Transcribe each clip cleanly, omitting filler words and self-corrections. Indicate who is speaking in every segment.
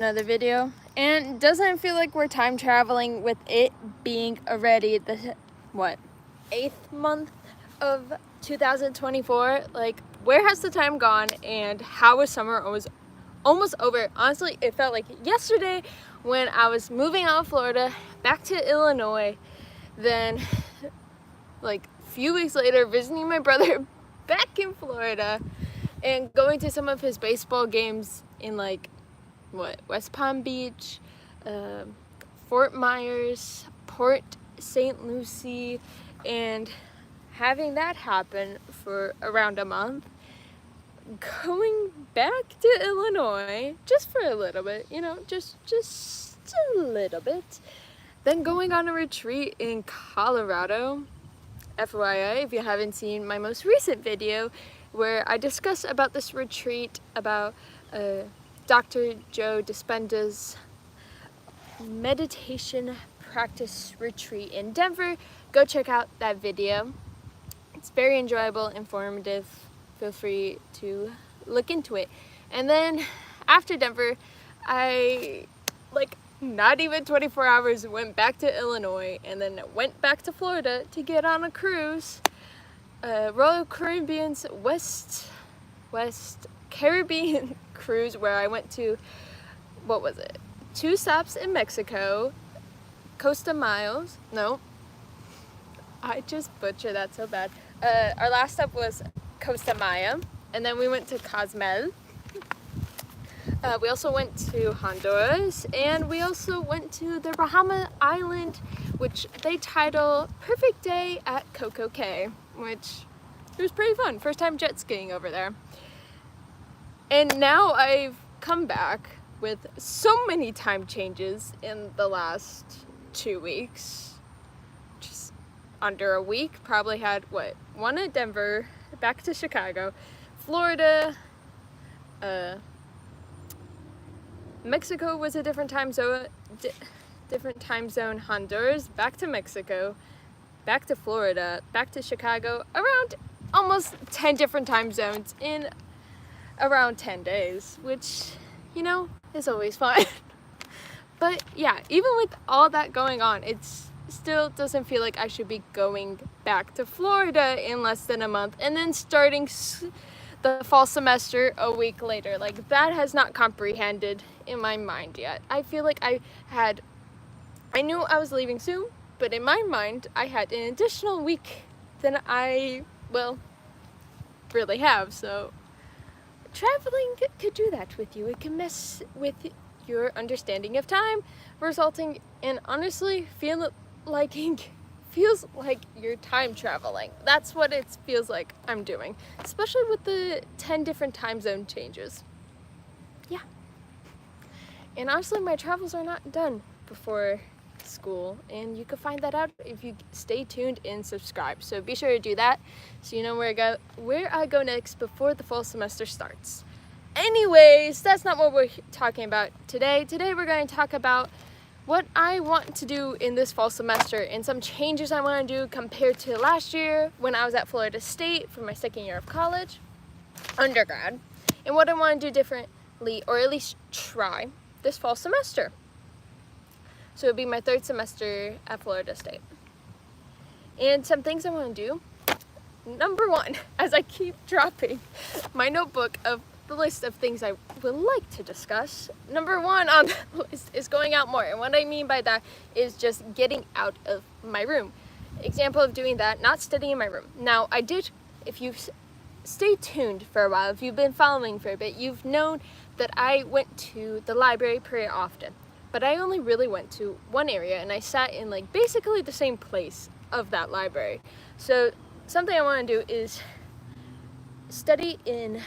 Speaker 1: another video, and doesn't feel like we're time traveling with it being already the 8th month of 2024. Like, where has the time gone, and how was summer almost over? Honestly, it felt like yesterday when I was moving out of Florida back to Illinois, then like a few weeks later visiting my brother back in Florida and going to some of his baseball games in West Palm Beach, Fort Myers, Port St. Lucie, and having that happen for around a month, going back to Illinois just for a little bit, just a little bit, then going on a retreat in Colorado. FYI, if you haven't seen my most recent video where I discuss about this retreat, about Dr. Joe Dispenza's meditation practice retreat in Denver, go check out that video. It's very enjoyable, informative. Feel free to look into it. And then after Denver, I not even 24 hours went back to Illinois and then went back to Florida to get on a cruise. Royal Caribbean's West Caribbean cruise, where I went to, 2 stops in Mexico, Costa Miles, no, I just butchered that so bad. Our last stop was Costa Maya, and then we went to Cozumel. We also went to Honduras, and we also went to the Bahama Island, which they title Perfect Day at Coco Cay, which it was pretty fun. First time jet skiing over there. And now I've come back with so many time changes in the last 2 weeks. Just under a week. Probably had, one at Denver, back to Chicago, Florida, Mexico was a different time zone, Honduras, back to Mexico, back to Florida, back to Chicago, around almost 10 different time zones in around 10 days, which, is always fun. But yeah, even with all that going on, it still doesn't feel like I should be going back to Florida in less than a month and then starting the fall semester a week later. Like, that has not comprehended in my mind yet. I feel like I knew I was leaving soon, but in my mind I had an additional week than I really have. So traveling could do that with you. It can mess with your understanding of time, resulting in honestly feels like you're time traveling. That's what it feels like I'm doing, especially with the 10 different time zone changes. Yeah. And honestly, my travels are not done before school, and you can find that out if you stay tuned and subscribe. So be sure to do that so you know where I go next before the fall semester starts. Anyways, that's not what we're talking about today. Today we're going to talk about what I want to do in this fall semester and some changes I want to do compared to last year when I was at Florida State for my second year of college, undergrad, and what I want to do differently, or at least try, this fall semester. So it'll be my 3rd semester at Florida State. And some things I want to do. Number 1, as I keep dropping my notebook of the list of things I would like to discuss, number 1 on the list is going out more. And what I mean by that is just getting out of my room. Example of doing that, not studying in my room. Now, I did, if you've stayed tuned for a while, if you've been following for a bit, you've known that I went to the library pretty often. But I only really went to one area, and I sat in basically the same place of that library. So something I want to do is study in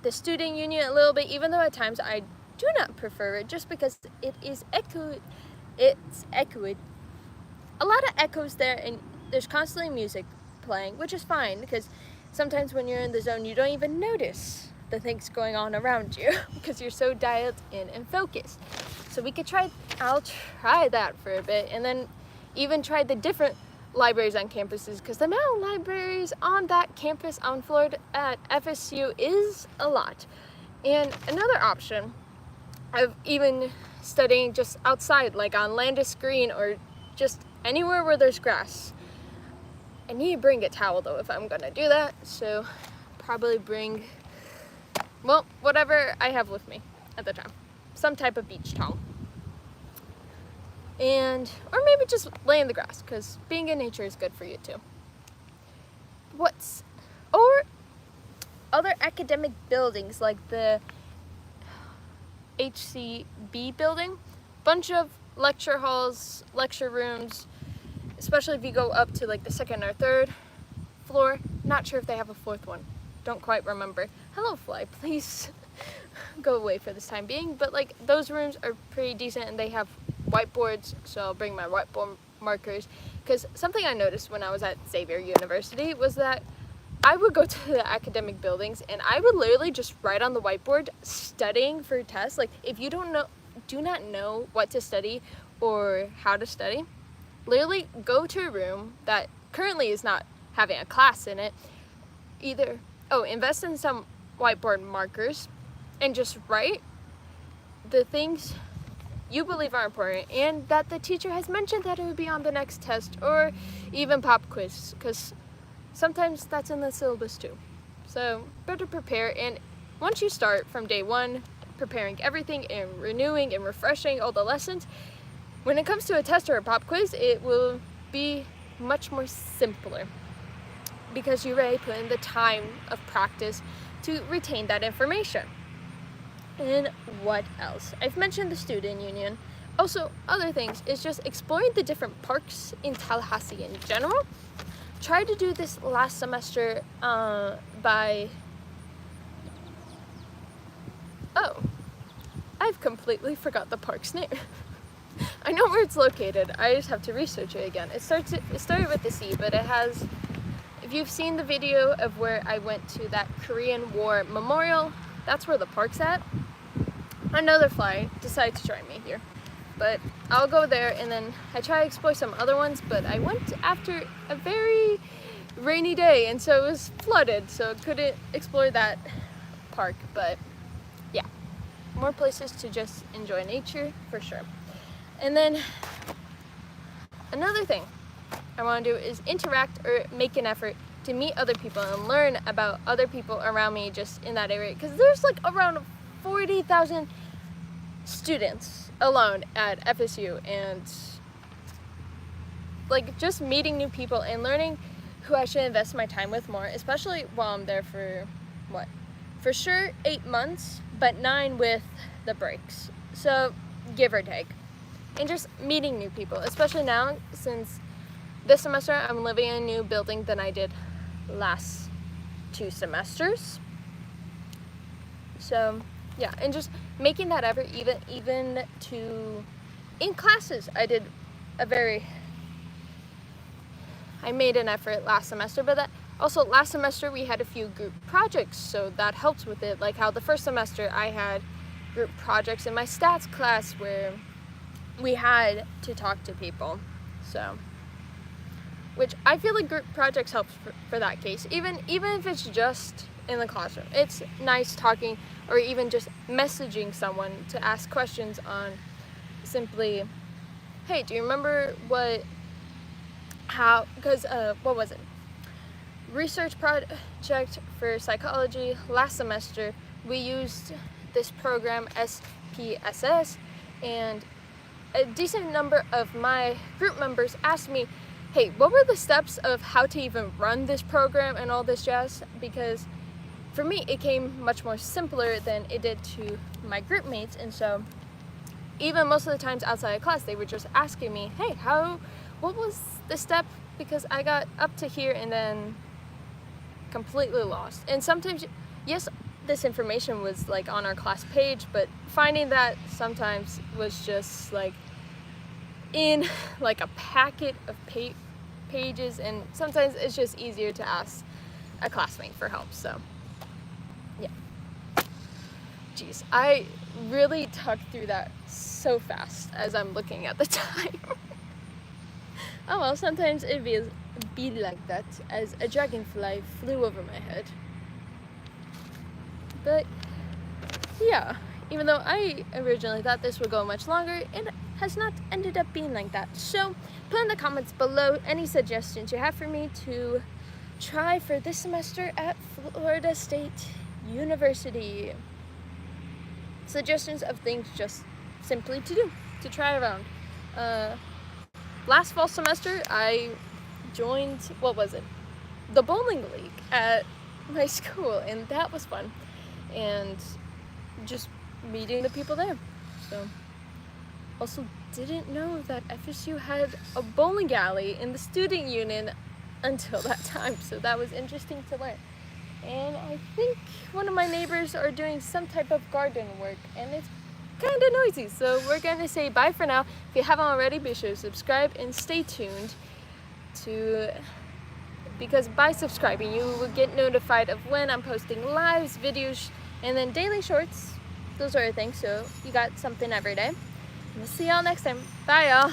Speaker 1: the student union a little bit, even though at times I do not prefer it, just because it's echoed. A lot of echoes there, and there's constantly music playing, which is fine, because sometimes when you're in the zone, you don't even notice the things going on around you because you're so dialed in and focused. So I'll try that for a bit, and then even try the different libraries on campuses, because the amount of libraries on that campus on Florida at FSU is a lot. And another option of even studying just outside, like on Landis Green or just anywhere where there's grass. I need to bring a towel though if I'm gonna do that, so probably bring, well, whatever I have with me at the time. Some type of beach towel. And, or maybe just lay in the grass, because being in nature is good for you too. Or other academic buildings like the HCB building, bunch of lecture halls, lecture rooms, especially if you go up to like the second or third floor. Not sure if they have a fourth one. Don't quite remember. Hello, fly, please go away for this time being. But like those rooms are pretty decent and they have whiteboards, so I'll bring my whiteboard markers. Because something I noticed when I was at Xavier University was that I would go to the academic buildings and I would literally just write on the whiteboard studying for tests. Like if you do not know what to study or how to study, literally go to a room that currently is not having a class in it. Invest in some whiteboard markers and just write the things you believe are important and that the teacher has mentioned that it would be on the next test or even pop quiz, because sometimes that's in the syllabus too. So better prepare, and once you start from day one preparing everything and renewing and refreshing all the lessons, when it comes to a test or a pop quiz, it will be much more simpler because you already put in the time of practice to retain that information. And what else? I've mentioned the student union. Also, other things is just exploring the different parks in Tallahassee in general. Tried to do this last semester I've completely forgot the park's name. I know where it's located, I just have to research it again. It started with the C, but it has, if you've seen the video of where I went to that Korean War memorial, that's where the park's at. Another fly decided to join me here, but I'll go there, and then I try to explore some other ones, but I went after a very rainy day, and so it was flooded, so couldn't explore that park. But yeah, more places to just enjoy nature for sure. And then another thing I want to do is interact or make an effort to meet other people and learn about other people around me just in that area, because there's like around 40,000 students alone at FSU, and like just meeting new people and learning who I should invest my time with more, especially while I'm there for for sure 8 months, but 9 with the breaks, so give or take. And just meeting new people, especially now since this semester I'm living in a new building than I did last 2 semesters. So yeah, and just making that effort even to in classes. I made an effort last semester, but that also last semester we had a few group projects, so that helps with it. Like how the first semester I had group projects in my stats class where we had to talk to people. So, which I feel like group projects helps for that case. Even if it's just in the classroom, it's nice talking or even just messaging someone to ask questions on simply, hey, do you remember what was it? Research project for psychology last semester, we used this program SPSS, and a decent number of my group members asked me, hey, what were the steps of how to even run this program and all this jazz? Because for me, it came much more simpler than it did to my group mates, and so even most of the times outside of class, they were just asking me, hey, what was the step? Because I got up to here and then completely lost. And sometimes, yes, this information was like on our class page, but finding that sometimes was just like in like a packet of pages, and sometimes it's just easier to ask a classmate for help. So yeah, jeez, I really tucked through that so fast as I'm looking at the time. Oh well, sometimes it be like that as a dragonfly flew over my head. But yeah, even though I originally thought this would go much longer, it has not ended up being like that. So put in the comments below any suggestions you have for me to try for this semester at Florida State University. Suggestions of things just simply to do, to try around. Last fall semester, I joined, the bowling league at my school, and that was fun. And just meeting the people there. So, also didn't know that FSU had a bowling alley in the student union until that time, so that was interesting to learn. And I think one of my neighbors are doing some type of garden work, and it's kind of noisy, so we're gonna say bye for now. If you haven't already, be sure to subscribe and stay tuned because by subscribing you will get notified of when I'm posting lives, videos, and then daily shorts, those sort of things, so you got something every day. And we'll see y'all next time. Bye y'all.